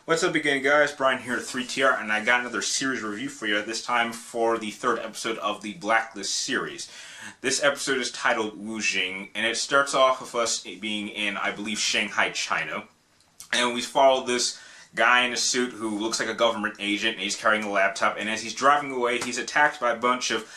What's up again, guys? Brian here at 3TR, and I got another series review for you, this time for the third episode of the Blacklist series. This episode is titled Wu Jing, and it starts off with us being in, I believe, Shanghai, China. And we follow this guy in a suit who looks like a government agent, and he's carrying a laptop, and as he's driving away, he's attacked by a bunch of,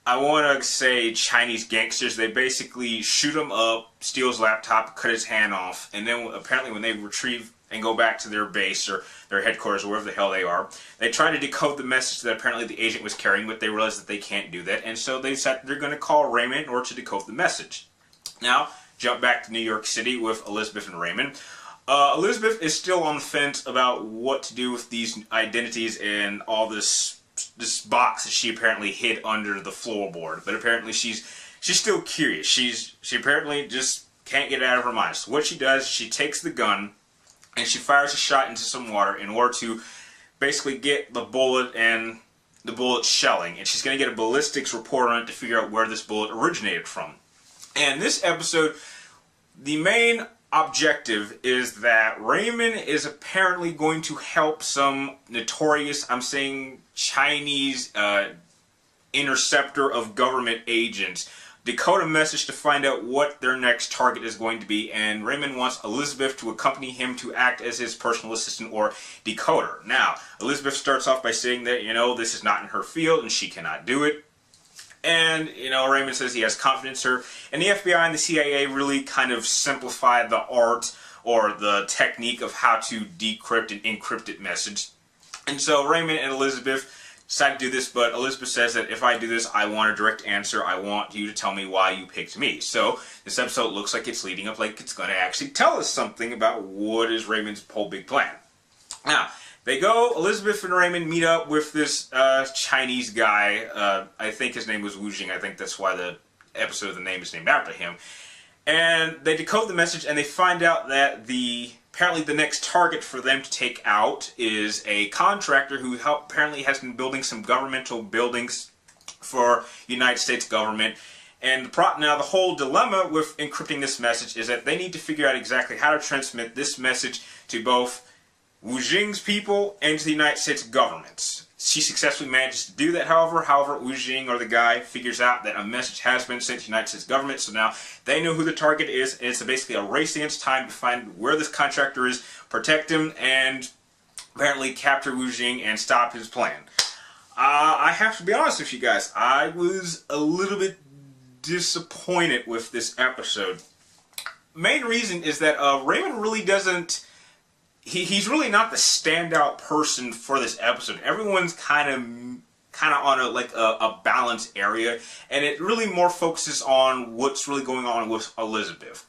I want to say, Chinese gangsters. They basically shoot him up, steal his laptop, cut his hand off, and then apparently when they retrieve and go back to their base or their headquarters or wherever the hell they are, they try to decode the message that apparently the agent was carrying, but they realize that they can't do that, and so they decide they're going to call Raymond in order to decode the message. Now, jump back to New York City with Elizabeth and Raymond. Elizabeth is still on the fence about what to do with these identities and all this box that she apparently hid under the floorboard, but apparently she's still curious. She apparently just can't get it out of her mind. So what she does, she takes the gun and she fires a shot into some water in order to basically get the bullet and the bullet shelling. And she's going to get a ballistics report on it to figure out where this bullet originated from. And this episode, the main objective is that Raymond is apparently going to help some notorious, I'm saying Chinese interceptor of government agents decode a message to find out what their next target is going to be, and Raymond wants Elizabeth to accompany him to act as his personal assistant or decoder. Now, Elizabeth starts off by saying that, this is not in her field and she cannot do it. And, Raymond says he has confidence in her. And the FBI and the CIA really kind of simplified the art or the technique of how to decrypt an encrypted message. And so Raymond and Elizabeth decide to do this, but Elizabeth says that if I do this, I want a direct answer. I want you to tell me why you picked me. So this episode looks like it's leading up, like it's going to actually tell us something about what is Raymond's whole big plan. Now, they go, Elizabeth and Raymond meet up with this Chinese guy. I think his name was Wu Jing. I think that's why the episode, the name is named after him. And they decode the message, and they find out that apparently the next target for them to take out is a contractor who apparently has been building some governmental buildings for the United States government. And now the whole dilemma with encrypting this message is that they need to figure out exactly how to transmit this message to both Wu Jing's people and to the United States government. She successfully manages to do that, however, Wu Jing, or the guy, figures out that a message has been sent to the United States government, so now they know who the target is, and it's basically a race against time to find where this contractor is, protect him, and apparently capture Wu Jing and stop his plan. I have to be honest with you guys, I was a little bit disappointed with this episode. Main reason is that Raymond really doesn't... He's really not the standout person for this episode. Everyone's kind of on a balanced area, and it really more focuses on what's really going on with Elizabeth.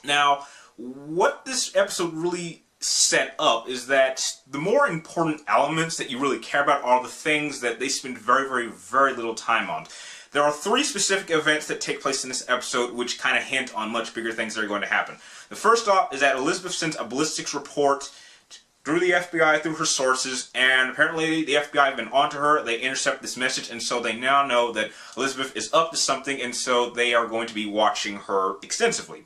Now, what this episode really set up is that the more important elements that you really care about are the things that they spend very, very, very little time on. There are three specific events that take place in this episode which kind of hint on much bigger things that are going to happen. The first off is that Elizabeth sends a ballistics report through the FBI, through her sources, and apparently the FBI have been onto her. They intercept this message, and so they now know that Elizabeth is up to something, and so they are going to be watching her extensively.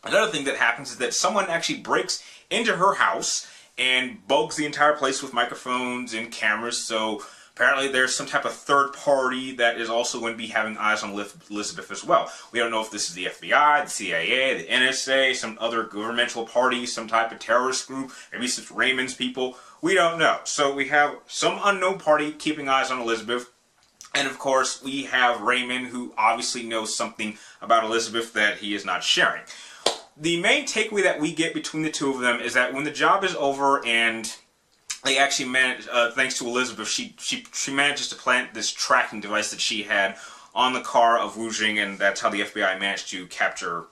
Another thing that happens is that someone actually breaks into her house and bugs the entire place with microphones and cameras, so apparently there's some type of third party that is also going to be having eyes on Elizabeth as well. We don't know if this is the FBI, the CIA, the NSA, some other governmental party, some type of terrorist group, maybe it's Raymond's people. We don't know. So we have some unknown party keeping eyes on Elizabeth. And of course, we have Raymond, who obviously knows something about Elizabeth that he is not sharing. The main takeaway that we get between the two of them is that when the job is over and they actually manage, thanks to Elizabeth, she manages to plant this tracking device that she had on the car of Wu Jing, and that's how the FBI managed to capture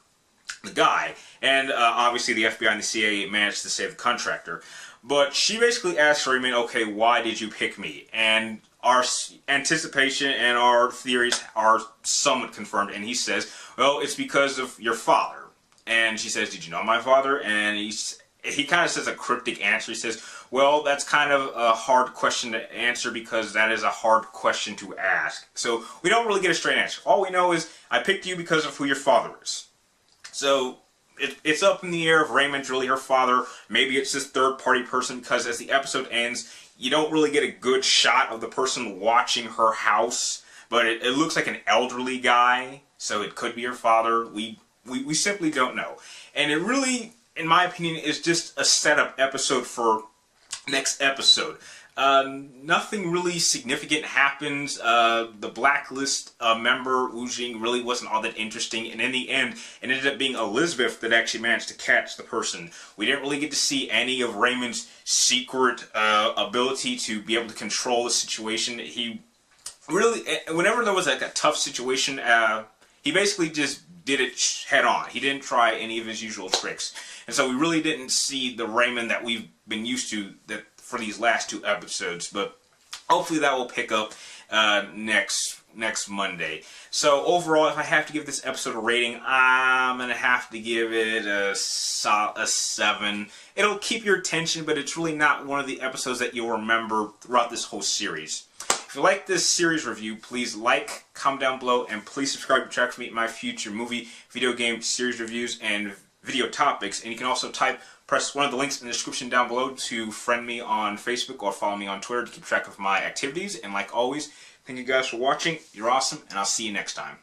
the guy. And obviously the FBI and the CIA managed to save the contractor. But she basically asked Raymond, okay, why did you pick me? And our anticipation and our theories are somewhat confirmed, and he says, well, it's because of your father. And she says, did you know my father? And he kind of says a cryptic answer. He says, well, that's kind of a hard question to answer because that is a hard question to ask. So we don't really get a straight answer. All we know is I picked you because of who your father is. So it's up in the air if Raymond's really her father. Maybe it's this third-party person, because as the episode ends, you don't really get a good shot of the person watching her house, but it looks like an elderly guy, so it could be her father. We simply don't know. And it really, in my opinion, is just a setup episode for next episode. Nothing really significant happens. The Blacklist member, Wu Jing, really wasn't all that interesting, and in the end, it ended up being Elizabeth that actually managed to catch the person. We didn't really get to see any of Raymond's secret ability to be able to control the situation. He really, whenever there was like a tough situation, he basically just did it head on. He didn't try any of his usual tricks. And so we really didn't see the Raymond that we've been used to for these last 2 episodes, but hopefully that will pick up next Monday. So overall, if I have to give this episode a rating, I'm going to have to give it a 7. It'll keep your attention, but it's really not one of the episodes that you'll remember throughout this whole series. If you like this series review, please like, comment down below, and please subscribe to track me in my future movie, video game, series reviews, and video topics. And you can also press one of the links in the description down below to friend me on Facebook or follow me on Twitter to keep track of my activities. And like always, thank you guys for watching. You're awesome, and I'll see you next time.